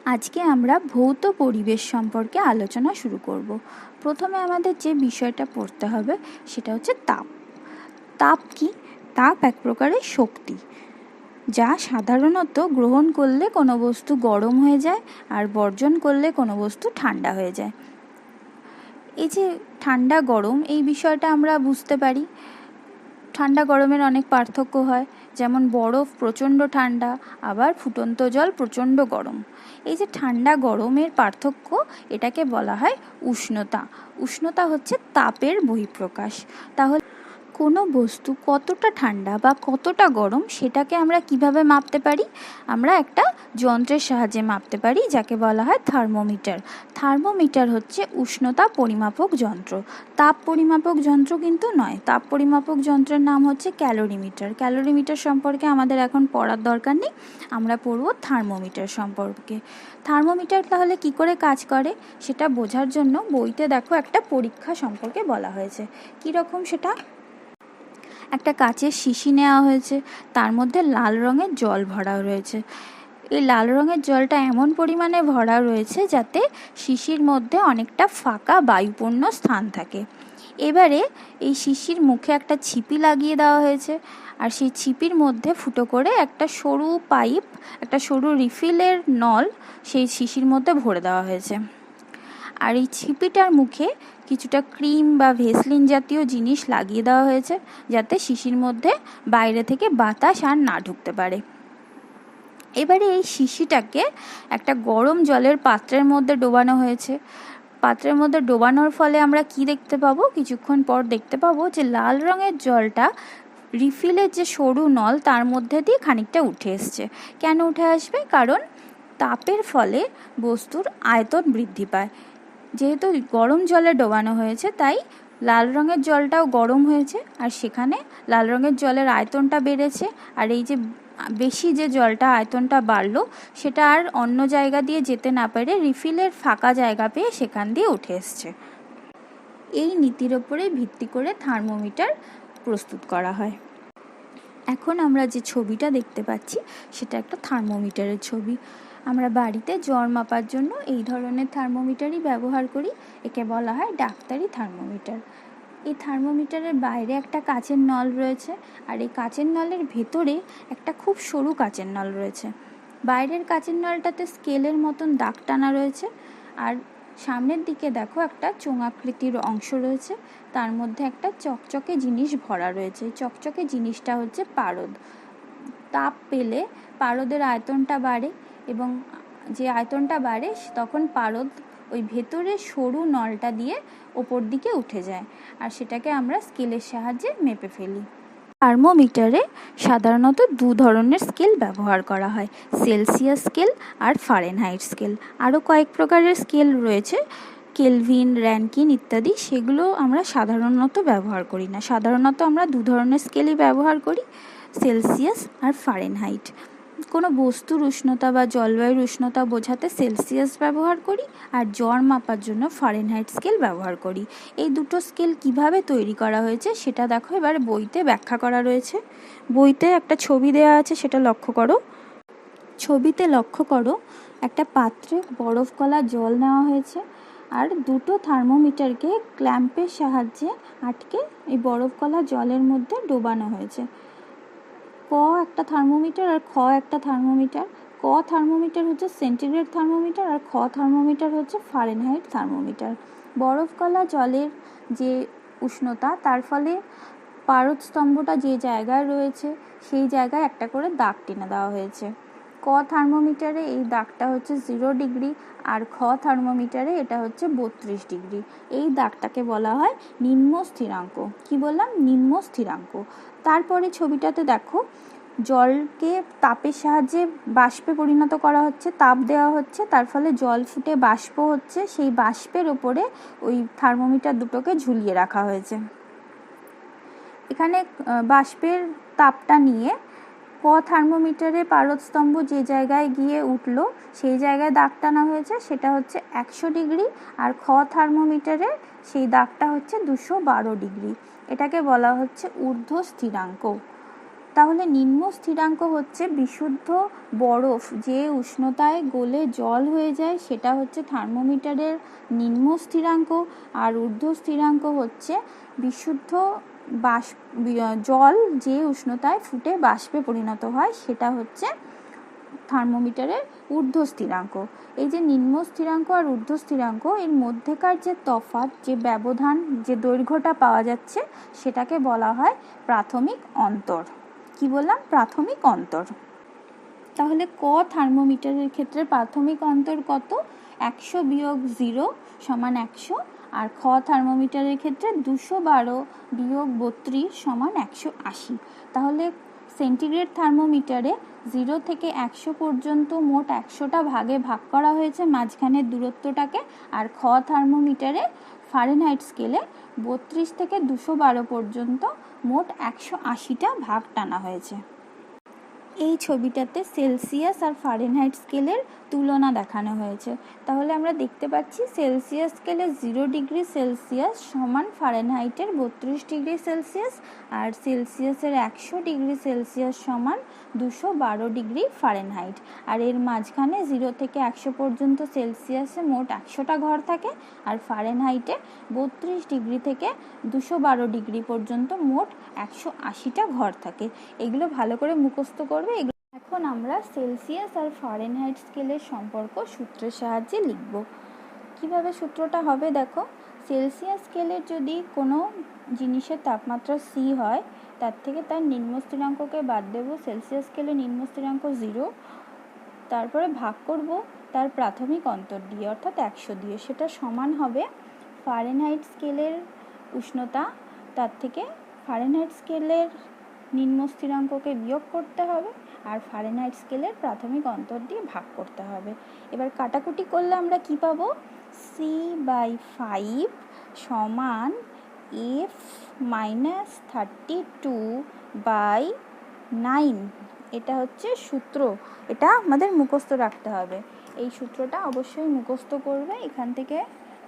আজকে আমরা ভৌত পরিবেশ সম্পর্কে আলোচনা শুরু করব। প্রথমে আমাদের যে বিষয়টা পড়তে হবে সেটা হচ্ছে তাপ। তাপ কি? তাপ এক প্রকারের শক্তি, যা সাধারণত গ্রহণ করলে কোনো বস্তু গরম হয়ে যায় আর বর্জন করলে কোনো বস্তু ঠান্ডা হয়ে যায়। এই যে ঠান্ডা গরম, এই বিষয়টা আমরা বুঝতে পারি। ঠান্ডা গরমের অনেক পার্থক্য হয়, যেমন বরফ প্রচণ্ড ঠান্ডা, আবার ফুটন্ত জল প্রচণ্ড গরম। এই যে ঠান্ডা গরমের পার্থক্য, এটাকে বলা হয় উষ্ণতা। উষ্ণতা হচ্ছে তাপের বহিঃপ্রকাশ। তাহলে কোনো বস্তু কতটা ঠান্ডা বা কতটা গরম সেটাকে আমরা কিভাবে মাপতে পারি? আমরা একটা যন্ত্রের সাহায্যে মাপতে পারি, যাকে বলা হয় থার্মোমিটার। থার্মোমিটার হচ্ছে উষ্ণতা পরিমাপক যন্ত্র, তাপ পরিমাপক যন্ত্র কিন্তু নয়। তাপ পরিমাপক যন্ত্রের নাম হচ্ছে ক্যালোরিমিটার। ক্যালোরিমিটার সম্পর্কে আমাদের এখন পড়ার দরকার নেই, আমরা পড়ব থার্মোমিটার সম্পর্কে। থার্মোমিটার তাহলে কি করে কাজ করে সেটা বোঝার জন্য বইতে দেখো একটা পরীক্ষা সম্পর্কে বলা হয়েছে। কীরকম সেটা? একটা কাচের শিশি নেওয়া হয়েছে, তার মধ্যে লাল রঙের জল ভরা রয়েছে। এই লাল রঙের জলটা এমন পরিমাণে ভরা রয়েছে যাতে শিশির মধ্যে অনেকটা ফাঁকা বায়ুপূর্ণ স্থান থাকে। এবারে এই শিশির মুখে একটা ছিপি লাগিয়ে দেওয়া হয়েছে, আর সেই ছিপির মধ্যে ফুটো করে একটা সরু পাইপ, একটা সরু রিফিলের নল সেই শিশির মধ্যে ভরে দেওয়া হয়েছে। আর এই ছিপিটার মুখে কিছুটা ক্রিম বা ভেসলিন জাতীয় জিনিস লাগিয়ে দেওয়া হয়েছে, যাতে শিশির মধ্যে বাইরে থেকে বাতাস আর না ঢুকতে পারে। এবারে এই শিশিটাকে একটা গরম জলের পাত্রের মধ্যে ডোবানো হয়েছে। পাত্রের মধ্যে ডোবানোর ফলে আমরা কি দেখতে পাবো? কিছুক্ষণ পর দেখতে পাবো যে লাল রঙের জলটা রিফিলের যে সরু নল তার মধ্যে দিয়ে খানিকটা উঠে এসছে। কেন উঠে আসবে? কারণ তাপের ফলে বস্তুর আয়তন বৃদ্ধি পায়। যেহেতু গরম জলে ডোবানো হয়েছে, তাই লাল রঙের জলটাও গরম হয়েছে, আর সেখানে লাল রঙের জলের আয়তনটা বেড়েছে। আর এই যে বেশি যে জলটা আয়তনটা বাড়লো, সেটা আর অন্য জায়গা দিয়ে যেতে না পেরে রিফিলের ফাঁকা জায়গা পেয়ে সেখান দিয়ে উঠে এসছে। এই নীতির ওপরে ভিত্তি করে থার্মোমিটার প্রস্তুত করা হয়। এখন আমরা যে ছবিটা দেখতে পাচ্ছি সেটা একটা থার্মোমিটারের ছবি। আমরা বাড়িতে জ্বর মাপার জন্য এই ধরনের থার্মোমিটারই ব্যবহার করি। একে বলা হয় ডাক্তারি থার্মোমিটার। এই থার্মোমিটারের বাইরে একটা কাচের নল রয়েছে, আর এই কাচের নলের ভেতরে একটা খুব সরু কাচের নল রয়েছে। বাইরের কাচের নলটাতে স্কেলের মতন দাগ টানা রয়েছে, আর সামনের দিকে দেখো একটা চোঙাকৃতির অংশ রয়েছে, তার মধ্যে একটা চকচকে জিনিস ভরা রয়েছে। চকচকে জিনিসটা হচ্ছে পারদ। তাপ পেলে পারদের আয়তনটা বাড়ে, এবং যে আয়তনটা বাড়ে তখন পারদ ওই ভেতরে সরু নলটা দিয়ে ওপর দিকে উঠে যায়, আর সেটাকে আমরা স্কেলের সাহায্যে মেপে ফেলি। থার্মোমিটারে সাধারণত দু ধরনের স্কেল ব্যবহার করা হয়, সেলসিয়াস স্কেল আর ফারেনহাইট স্কেল। আরও কয়েক প্রকারের স্কেল রয়েছে, কেলভিন, র্যানকিন ইত্যাদি, সেগুলো আমরা সাধারণত ব্যবহার করি না। সাধারণত আমরা দু ধরনের স্কেলই ব্যবহার করি, সেলসিয়াস আর ফারেনহাইট। কোনো বস্তুর উষ্ণতা বা জলবায়ুর উষ্ণতা বোঝাতে সেলসিয়াস ব্যবহার করি, আর জ্বর মাপার জন্য ফারেনহাইট স্কেল ব্যবহার করি। এই দুটো স্কেল কিভাবে তৈরি করা হয়েছে সেটা দেখো এবার বইতে ব্যাখ্যা করা রয়েছে। বইতে একটা ছবি দেওয়া আছে, সেটা লক্ষ্য করো। ছবিতে লক্ষ্য করো, একটা পাত্রে বরফ গলা জল নেওয়া হয়েছে, আর দুটো থার্মোমিটারকে ক্ল্যাম্পের সাহায্যে আটকে এই বরফ গলা জলের মধ্যে ডোবানো হয়েছে। ক একটা থার্মোমিটার আর খ একটা থার্মোমিটার। ক থার্মোমিটার হচ্ছে সেন্টিগ্রেড থার্মোমিটার, আর খ থার্মোমিটার হচ্ছে ফারেনহাইট থার্মোমিটার। বরফ গলা জলের যে উষ্ণতা, তার ফলে পারদ স্তম্ভটা যে জায়গায় রয়েছে সেই জায়গায় একটা করে দাগ টেনে দেওয়া হয়েছে। ক থার্মোমিটারে এই দাগটা হচ্ছে 0 ডিগ্রি, আর খ থার্মোমিটারে এটা হচ্ছে 32 ডিগ্রি। এই দাগটাকে বলা হয় নিম্ন স্থিরাঙ্ক। কি বললাম? নিম্ন স্থিরাঙ্ক। তারপরে ছবিটাতে দেখো, জলকে তাপের সাহায্যে বাষ্পে পরিণত করা হচ্ছে, তাপ দেওয়া হচ্ছে, তার ফলে জল ফুটে বাষ্প হচ্ছে। সেই বাষ্পের ওপরে ওই থার্মোমিটার দুটোকে ঝুলিয়ে রাখা হয়েছে। এখানে বাষ্পের তাপটা নিয়ে ক থার্মোমিটারে পারদস্তম্ভ যে জায়গায় গিয়ে উঠলো সেই জায়গায় দাগ টানা হয়েছে, সেটা হচ্ছে 100 ডিগ্রি, আর খ থার্মোমিটারে সেই দাগটা হচ্ছে 212 ডিগ্রি। এটাকে বলা হচ্ছে ঊর্ধ্ব স্থিরাঙ্ক। তাহলে নিম্ন স্থিরাঙ্ক হচ্ছে বিশুদ্ধ বরফ যে উষ্ণতায় গলে জল হয়ে যায়, সেটা হচ্ছে থার্মোমিটারের নিম্ন স্থিরাঙ্ক। আর ঊর্ধ্ব স্থিরাঙ্ক হচ্ছে বিশুদ্ধ জল যে উষ্ণতায় ফুটে বাষ্পে পরিণত হয়, সেটা হচ্ছে থার্মোমিটারের ঊর্ধ্ব স্থিরাঙ্ক। এই যে নিম্ন স্থিরাঙ্ক আর ঊর্ধ্ব স্থিরাঙ্ক, এর মধ্যেকার যে তফাৎ, যে ব্যবধান, যে দৈর্ঘ্যটা পাওয়া যাচ্ছে, সেটাকে বলা হয় প্রাথমিক অন্তর। কি বললাম? প্রাথমিক অন্তর। তাহলে ক থার্মোমিটারের ক্ষেত্রে প্রাথমিক অন্তর কত? 100 বিয়োগ 0 সমান 100। আর খ থার্মোমিটারের ক্ষেত্রে 212 বিয়োগ 32 সমান 180। তাহলে সেন্টিগ্রেড থার্মোমিটারে 0 থেকে 100 পর্যন্ত মোট 100টা ভাগে ভাগ করা হয়েছে মাঝখানের দূরত্বটাকে। আর খ থার্মোমিটারে ফারেনহাইট স্কেলে 32 থেকে 212 পর্যন্ত মোট 180টা ভাগ টানা হয়েছে। এই ছবিটাতে সেলসিয়াস আর ফারেনহাইট স্কেলের তুলনা দেখানো হয়েছে। তাহলে আমরা দেখতে পাচ্ছি সেলসিয়াস স্কেলে 0 ডিগ্রি সেলসিয়াস সমান ফারেনহাইটের 32 ডিগ্রি সেলসিয়াস, আর সেলসিয়াসের 100 ডিগ্রি সেলসিয়াস সমান 212 ডিগ্রি ফারেনহাইট। আর এর মাঝখানে 0 থেকে 100 পর্যন্ত সেলসিয়াসে মোট 100টা ঘর থাকে, আর ফারেনহাইটে 32 ডিগ্রি থেকে 212 ডিগ্রি পর্যন্ত মোট 180টা ঘর থাকে। এগুলো ভালো করে মুখস্থ করবে। এখন আমরা সেলসিয়াস আর ফারেনহাইট স্কেলের সম্পর্ক সূত্রের সাহায্যে লিখব। কিভাবে সূত্রটা হবে দেখো। সেলসিয়াস স্কেলের যদি কোনো জিনিসের তাপমাত্রা সি হয়, তার থেকে তার নিম্ন স্থিরাঙ্ককে বাদ দেব। সেলসিয়াস স্কেলে নিম্ন স্থিরাঙ্ক 0, তারপরে ভাগ করব তার প্রাথমিক অন্তর দিয়ে, অর্থাৎ 100 দিয়ে। সেটা সমান হবে ফারেনহাইট স্কেলের উষ্ণতা, তার থেকে ফারেনহাইট স্কেলের নিম্ন স্থিরাঙ্ককে বিয়োগ করতে হবে, আর ফারেনহাইট স্কেলের প্রাথমিক অন্তর দিয়ে ভাগ করতে হবে। এবার কাটাকুটি করলে আমরা কি পাবো? c/5 সমান f-32/9। এটা হচ্ছে সূত্র, এটা আমাদের মুখস্থ রাখতে হবে। এই সূত্রটা অবশ্যই মুখস্থ করবে, এখান থেকে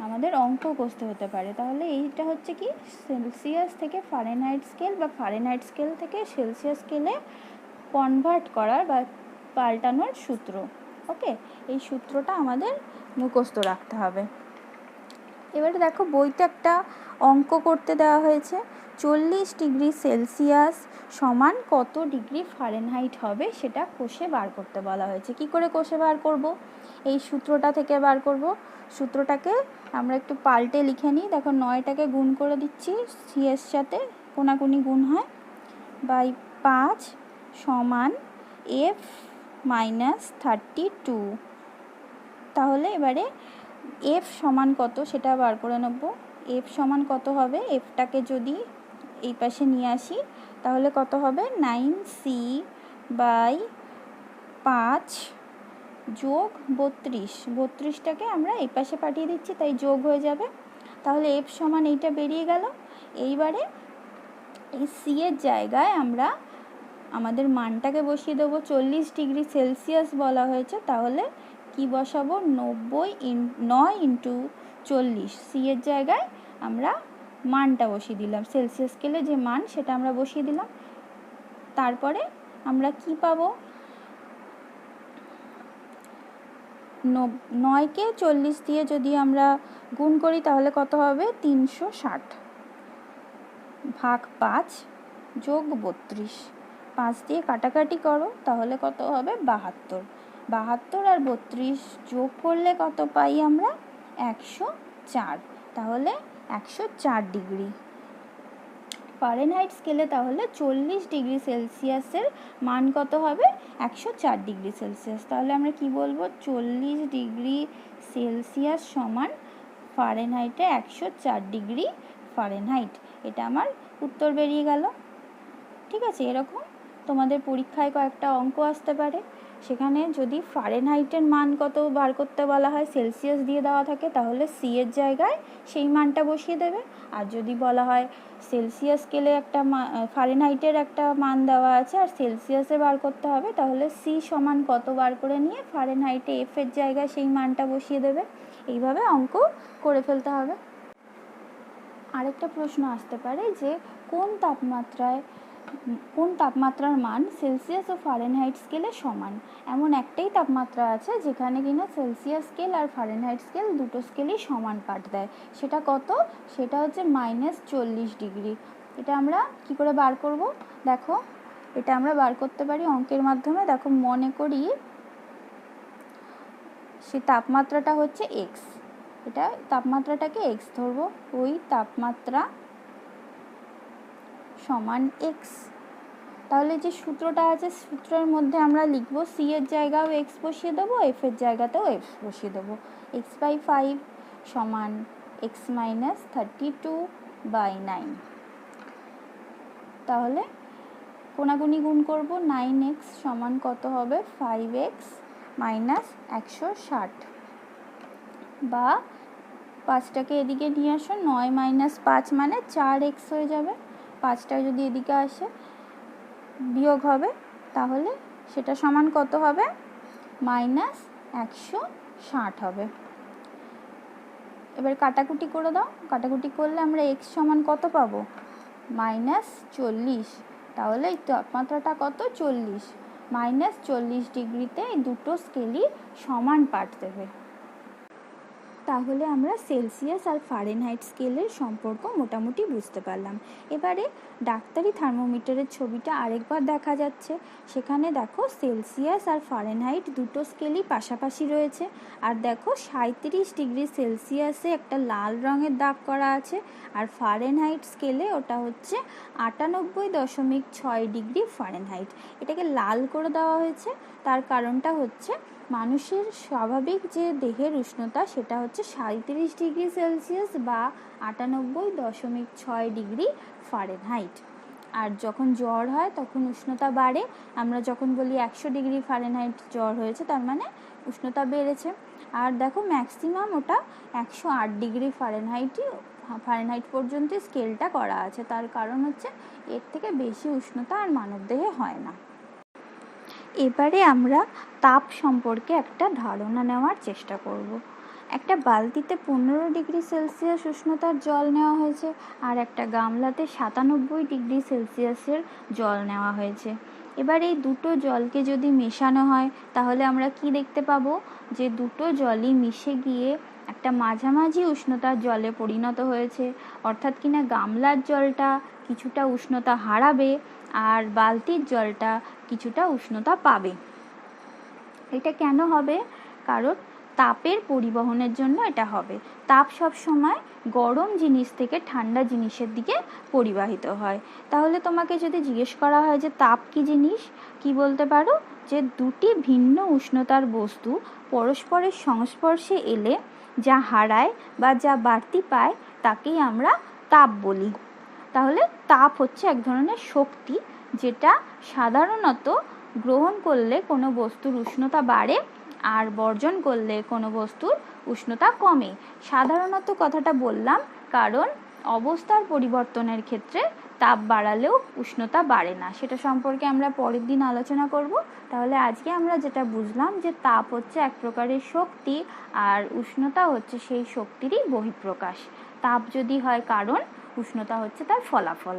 আমাদের অঙ্ক কষতে হতে পারে। তাহলে এইটা হচ্ছে কি সেলসিয়াস থেকে ফারেনহাইট স্কেল বা ফারেনহাইট স্কেল থেকে সেলসিয়াস স্কেলে কনভার্ট করার বা পাল্টানোর সূত্র। ওকে, এই সূত্রটা আমাদের মুখস্থ রাখতে হবে। এবারে দেখো বইতে একটা অঙ্ক করতে দেওয়া হয়েছে, 40 ডিগ্রি সেলসিয়াস সমান কত ডিগ্রি ফারেনহাইট হবে সেটা কষে বার করতে বলা হয়েছে। কি করে কষে বার করব? এই সূত্রটা থেকে বার করব। সূত্রটাকে আমরা একটু পাল্টে লিখে নিই। দেখো 9টাকে গুণ করে দিচ্ছি, সি এর সাথে কোনাকুনি গুণ হয়, বাই 5 সমান f-32। তাহলে এবারে এফ সমান কত সেটা বার করে নেব। এফ সমান কত হবে? এফটাকে যদি এই পাশে নিয়ে আসি তাহলে কত হবে? 9c/5 যোগ 32। 32টাকে আমরা এই পাশে পাঠিয়ে দিচ্ছি, তাই যোগ হয়ে যাবে। তাহলে এফ সমান এইটা বেরিয়ে গেল। এইবারে এই সি এর জায়গায় আমরা আমাদের মানটাকে বসিয়ে দেবো। 40 ডিগ্রি সেলসিয়াস বলা হয়েছে, তাহলে কি বসাবো? 9 ইন্টু 40। সি এর জায়গায় আমরা মানটা বসিয়ে দিলাম, সেলসিয়াস স্কেলে যে মান সেটা আমরা বসিয়ে দিলাম। তারপরে আমরা কি পাবো? 9কে 40 দিয়ে যদি আমরা গুণ করি তাহলে কত হবে? 360 ভাগ 5 যোগ 32। 5 দিয়ে কাটাকাটি করো, তাহলে কত হবে? 72। 72 আর 32 যোগ করলে কত পাই আমরা? 104। তাহলে 104 ডিগ্রি ফারেনহাইট স্কেলে। তাহলে 40 ডিগ্রি সেলসিয়াসের মান কত হবে? 104 ডিগ্রি সেলসিয়াস। তাহলে আমরা কি বলবো? 40 ডিগ্রি সেলসিয়াস সমান ফারেনহাইটে 104 ডিগ্রি ফারেনহাইট। এটা আমার উত্তর বেরিয়ে গেল। ঠিক আছে, এরকম তোমাদের পরীক্ষায় কয়েকটা অঙ্ক আসতে পারে। সেখানে যদি ফারেনহাইটের মান কত বার করতে বলা হয়, সেলসিয়াস দিয়ে দেওয়া থাকে, তাহলে সি এর জায়গায় সেই মানটা বসিয়ে দেবে। আর যদি বলা হয় সেলসিয়াস স্কেলে একটা ফারেনহাইটের একটা মান দেওয়া আছে আর সেলসিয়াসে বার করতে হবে, তাহলে সি সমান কত বার করে নিয়ে ফারেনহাইটে এফ এর জায়গায় সেই মানটা বসিয়ে দেবে। এইভাবে অঙ্ক করে ফেলতে হবে। আরেকটা প্রশ্ন আসতে পারে যে কোন তাপমাত্রায় কোন তাপমাত্রার মান সেলসিয়াস ও ফারেনহাইট স্কেলে সমান? এমন একটাই তাপমাত্রা আছে যেখানে কিনা সেলসিয়াস স্কেল আর ফারেনহাইট স্কেল দুটো স্কেলই সমান পাঠ দেয়। সেটা কত? সেটা হচ্ছে -40°। এটা আমরা কি করে বার করব? দেখো, এটা আমরা বার করতে পারি অঙ্কের মাধ্যমে। দেখো, মনে করি সে তাপমাত্রাটা হচ্ছে এক্স, এটা তাপমাত্রাটাকে এক্স ধরবো। ওই তাপমাত্রা সমান এক্স। তাহলে যে সূত্রটা আছে সূত্রের মধ্যে আমরা লিখব সি এর জায়গাও এক্স বসিয়ে দেবো, এফ এর জায়গাতেও এক্স বসিয়ে দেবো। x/5 সমান x - 32/9। তাহলে কোনাগুনি গুণ করব, 9x সমান কত হবে? 5x - 160, বা 5টাকে এদিকে নিয়ে আসো, 9 - 5 মানে 4x হয়ে যাবে। 5টা যদি এদিকে আসে বিয়োগ হবে, তাহলে সেটা সমান কত হবে? -160 হবে। এবার কাটাকুটি করে দাও, কাটাকুটি করলে আমরা x সমান কত পাবো? -40। তাহলে এই তাপমাত্রাটা কত? 40। -40°তে এই দুটো স্কেলই সমান পাঠ দেবে। তাহলে আমরা সেলসিয়াস আর ফারেনহাইট স্কেলের সম্পর্ক মোটামুটি বুঝতে পারলাম। এবারে ডাক্তারি থার্মোমিটারের ছবিটা আরেকবার দেখা যাচ্ছে। সেখানে দেখো সেলসিয়াস আর ফারেনহাইট দুটো স্কেলই পাশাপাশি রয়েছে। আর দেখো 37°C একটা লাল রঙের দাগ করা আছে, আর ফারেনহাইট স্কেলে ওটা হচ্ছে 98.6° ফারেনহাইট। এটাকে লাল করে দেওয়া হয়েছে, তার কারণটা হচ্ছে মানুষের স্বাভাবিক যে দেহের উষ্ণতা সেটা হচ্ছে 37°C বা 98.6° ফারেনহাইট। আর যখন জ্বর হয় তখন উষ্ণতা বাড়ে। আমরা যখন বলি 100° ফারেনহাইট জ্বর হয়েছে, তার মানে উষ্ণতা বেড়েছে। আর দেখো ম্যাক্সিমাম ওটা 108° ফারেনহাইট পর্যন্ত স্কেলটা করা আছে। তার কারণ হচ্ছে এর থেকে বেশি উষ্ণতা আর মানবদেহে হয় না। এবারে আমরা তাপ সম্পর্কে একটা ধারণা নেওয়ার চেষ্টা করব। একটা বালতিতে 15°C উষ্ণতার জল নেওয়া হয়েছে, আর একটা গামলাতে 97°C জল নেওয়া হয়েছে। এবার এই দুটো জলকে যদি মেশানো হয়, তাহলে আমরা কি দেখতে পাবো? যে দুটো জলই মিশে গিয়ে একটা মাঝামাঝি উষ্ণতার জলে পরিণত হয়েছে। অর্থাৎ কিনা গামলার জলটা কিছুটা উষ্ণতা হারাবে আর বালতির জলটা কিছুটা উষ্ণতা পাবে। এটা কেন হবে? কারণ তাপের পরিবহনের জন্য এটা হবে। তাপ সব সময় গরম জিনিস থেকে ঠান্ডা জিনিসের দিকে পরিবাহিত হয়। তাহলে তোমাকে যদি জিজ্ঞেস করা হয় যে তাপ কি জিনিস, কি বলতে পারো? যে দুটি ভিন্ন উষ্ণতার বস্তু পরস্পরের সংস্পর্শে এলে যা হারায় বা যা বাড়তি পায় তাকেই আমরা তাপ বলি। তাহলে তাপ হচ্ছে এক ধরনের শক্তি, যেটা সাধারণত গ্রহণ করলে কোনো বস্তুর উষ্ণতা বাড়ে আর বর্জন করলে কোনো বস্তুর উষ্ণতা কমে। সাধারণত কথাটা বললাম কারণ অবস্থার পরিবর্তনের ক্ষেত্রে তাপ বাড়ালেও উষ্ণতা বাড়ে না। সেটা সম্পর্কে আমরা পরের দিন আলোচনা করব। তাহলে আজকে আমরা যেটা বুঝলাম যে তাপ হচ্ছে এক প্রকারের শক্তি আর উষ্ণতা হচ্ছে সেই শক্তিরই বহিঃপ্রকাশ। তাপ যদি হয় কারণ, উষ্ণতা হচ্ছে তার ফলাফল।